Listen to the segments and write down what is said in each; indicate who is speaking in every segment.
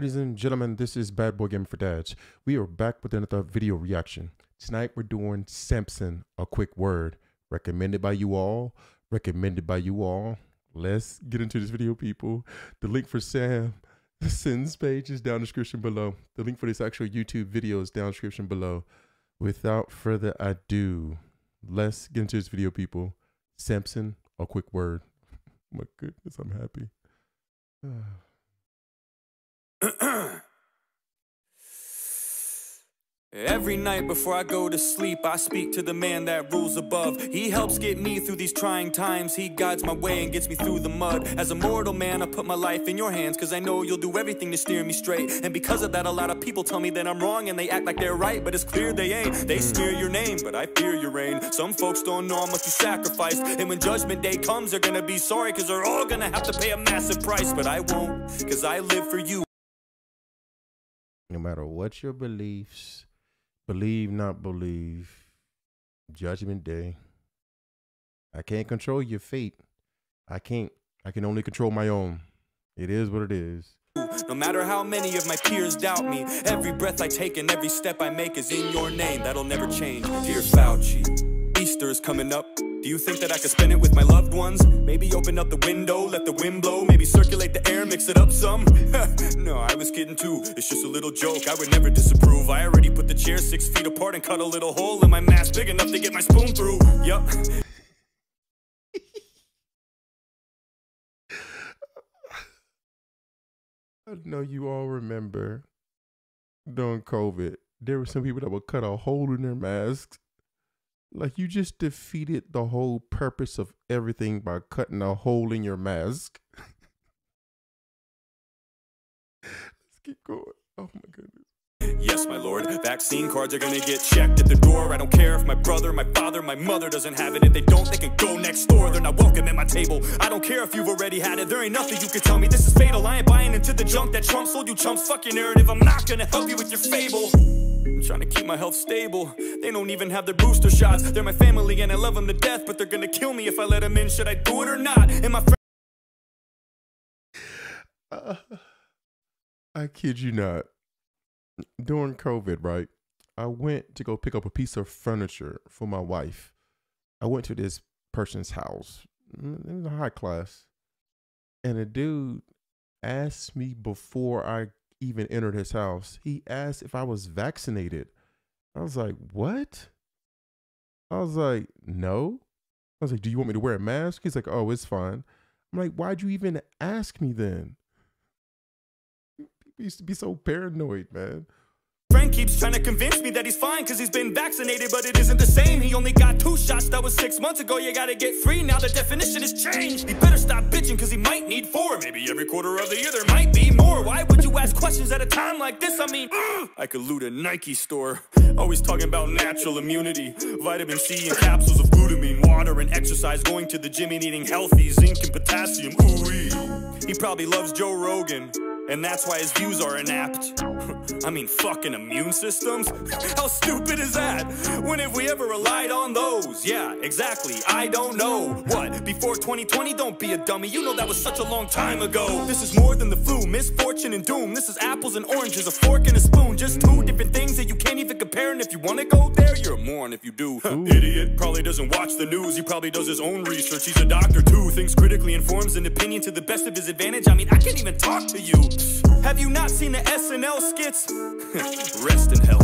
Speaker 1: Ladies and gentlemen, this is Bad Boy Game for Dads. We are back with another video reaction. Tonight we're doing Samson, a quick word. Recommended by you all. Let's get into this video, people. The link for Samson's page is down in the description below. The link for this actual YouTube video is down in the description below. Without further ado, let's get into this video, people. Samson, a quick word. My goodness, I'm happy.
Speaker 2: Every night before I go to sleep, I speak to the man that rules above. He helps get me through these trying times. He guides my way and gets me through the mud. As a mortal man, I put my life in your hands, cause I know you'll do everything to steer me straight. And because of that, a lot of people tell me that I'm wrong, and they act like they're right, but it's clear they ain't. They smear your name, but I fear your reign. Some folks don't know how much you sacrificed, and when judgment day comes, they're gonna be sorry, cause they're all gonna have to pay a massive price. But I won't, cause I live for you.
Speaker 1: No matter what your beliefs, believe, not believe, judgment day. I can't control your fate. I can only control my own. It is what it is.
Speaker 2: No matter how many of my peers doubt me, every breath I take and every step I make is in your name. That'll never change. Dear Fauci, Easter is coming up. Do you think that I could spend it with my loved ones? Maybe open up the window, let the wind blow. Maybe circulate the air, mix it up some. No, I was kidding too. It's just a little joke, I would never disapprove. I already put the chairs 6 feet apart and cut a little hole in my mask big enough to get my spoon through. Yup.
Speaker 1: I know you all remember during COVID, there were some people that would cut a hole in their masks. Like, you just defeated the whole purpose of everything by cutting a hole in your mask. Let's keep going. Oh my goodness.
Speaker 2: Yes, my lord. Vaccine cards are gonna get checked at the door. I don't care if my brother, my father, my mother doesn't have it. If they don't, they can go next door. They're not welcome at my table. I don't care if you've already had it. There ain't nothing you can tell me. This is fatal. I ain't buying into the junk that Trump sold you chumps. Fuck your narrative. I'm not gonna help you with your fable. I'm trying to keep my health stable. They don't even have their booster shots. They're my family and I love them to death, but they're gonna kill me if I let them in. Should I do it or not? And my friend,
Speaker 1: I kid you not. During COVID, right, I went to go pick up a piece of furniture for my wife. I went to this person's house. It was a high class. And a dude asked me before I even entered his house, he asked if I was vaccinated. I was like, what? I was like, no. I was like, do you want me to wear a mask? He's like, oh, it's fine. I'm like, why'd you even ask me then? People used to be so paranoid, man.
Speaker 2: friend keeps trying to convince me that he's fine because he's been vaccinated, but it isn't the same. He only got 2 shots, that was 6 months ago. You gotta get free, now the definition has changed. He better stop bitching because he might need 4. Maybe every quarter of the year there might be more. Why would you ask questions at a time like this? I mean, I could loot a Nike store. Always talking about natural immunity, vitamin C and capsules of glutamine, water and exercise, going to the gym and eating healthy, zinc and potassium. Ooh-wee. He probably loves Joe Rogan, and that's why his views are inapt. I mean, fucking immune systems? How stupid is that? When have we ever relied on those? Yeah, exactly, I don't know. What, before 2020? Don't be a dummy, you know that was such a long time ago. This is more than the flu, misfortune and doom. This is apples and oranges, a fork and a spoon. Just 2 different things that you can't even compare. And if you want to go there, you're a moron if you do. Idiot, probably doesn't watch the news. He probably does his own research, he's a doctor too. Thinks critically, informs an opinion to the best of his advantage. I mean, I can't even talk to you. Have you not seen the SNL skits? Rest in hell.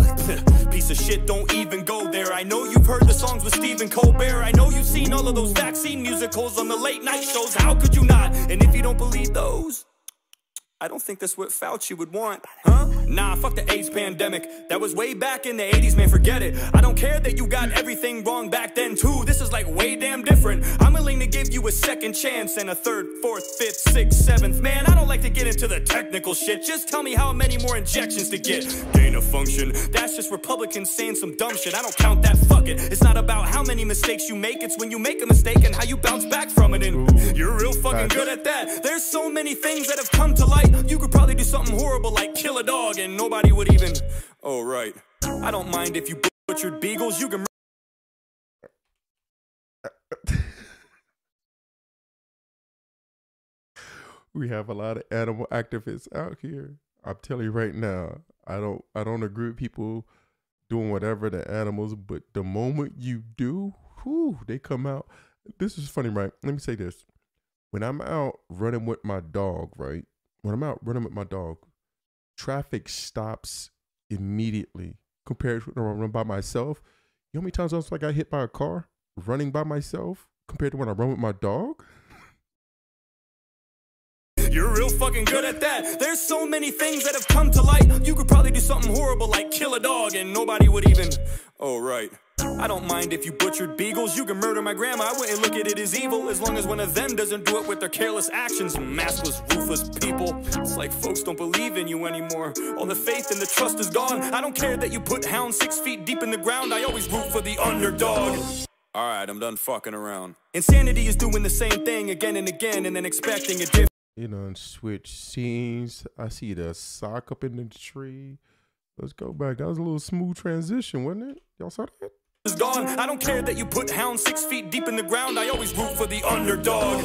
Speaker 2: Piece of shit, don't even go there. I know you've heard the songs with Stephen Colbert. I know you've seen all of those vaccine musicals on the late night shows. How could you not? And if you don't believe those, I don't think that's what Fauci would want, huh? Nah, fuck the AIDS pandemic. That was way back in the 80s, man, forget it. I don't care that you got everything wrong back then, too. This is like way damn different. I'm willing to give you a second chance and a 3rd, 4th, 5th, 6th, 7th. Man, I don't like to get into the technical shit. Just tell me how many more injections to get. Gain of function, that's just Republicans saying some dumb shit. I don't count that, fuck it. It's not about how many mistakes you make. It's when you make a mistake and how you bounce back from it. And you're real fucking good at that. There's so many things that have come to light. You could probably do something horrible like kill a dog and nobody would even... Oh, right. I don't mind if you butchered beagles. You can...
Speaker 1: We have a lot of animal activists out here. I'm telling you right now, I don't agree with people doing whatever the animals, but the moment you do, whew, they come out. This is funny, right? Let me say this. When I'm out running with my dog, right? When I'm out running with my dog, traffic stops immediately compared to when I run by myself. You know how many times I got hit by a car running by myself compared to when I run with my dog?
Speaker 2: You're real fucking good at that. There's so many things that have come to light. You could probably do something horrible like kill a dog and nobody would even... Oh, right. I don't mind if you butchered beagles. You can murder my grandma. I wouldn't look at it as evil as long as one of them doesn't do it with their careless actions. Maskless, ruthless people. It's like folks don't believe in you anymore. All the faith and the trust is gone. I don't care that you put hounds 6 feet deep in the ground. I always root for the underdog. Alright, I'm done fucking around. Insanity is doing the same thing again and again and then expecting a different...
Speaker 1: You know, and switch scenes. I see the sock up in the tree. Let's go back. That was a little smooth transition, wasn't it? Y'all saw that?
Speaker 2: Is gone. I don't care that you put hounds 6 feet deep in the ground. I always root for the underdog.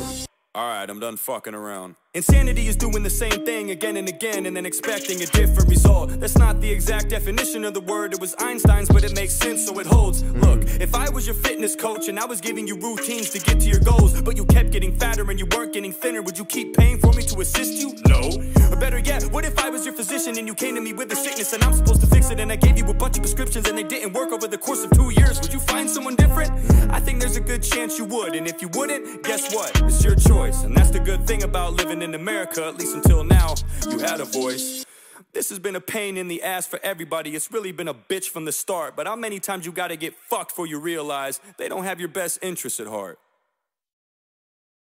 Speaker 2: Alright, I'm done fucking around. Insanity is doing the same thing again and again and then expecting a different result. That's not the exact definition of the word. It was Einstein's, but it makes sense, so it holds. Look, if I was your fitness coach and I was giving you routines to get to your goals, but you kept getting fatter and you weren't getting thinner, would you keep paying for me to assist you? No. Or better yet, what if I was your physician and you came to me with a sickness and I'm supposed to fix it and I gave you a bunch of prescriptions and they didn't work over the course of 2 years? Would you find someone different? I think there's a good chance you would, and if you wouldn't, guess what? It's your choice, and that's the good thing about living in America. At least until now, you had a voice. This has been a pain in the ass for everybody. It's really been a bitch from the start. But how many times you gotta get fucked before you realize they don't have your best interests at heart?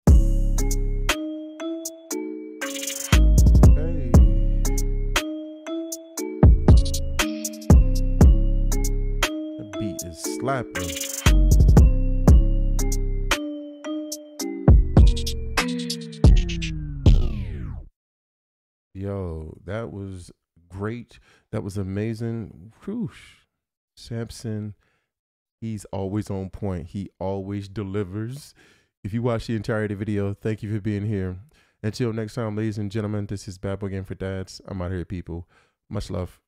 Speaker 1: Hey. That beat is slapping. Yo, that was great. That was amazing. Whoosh. Samson, he's always on point. He always delivers. If you watch the entirety of the video, thank you for being here. Until next time, ladies and gentlemen, this is Bad Boy Game for Dads. I'm out here, people. Much love.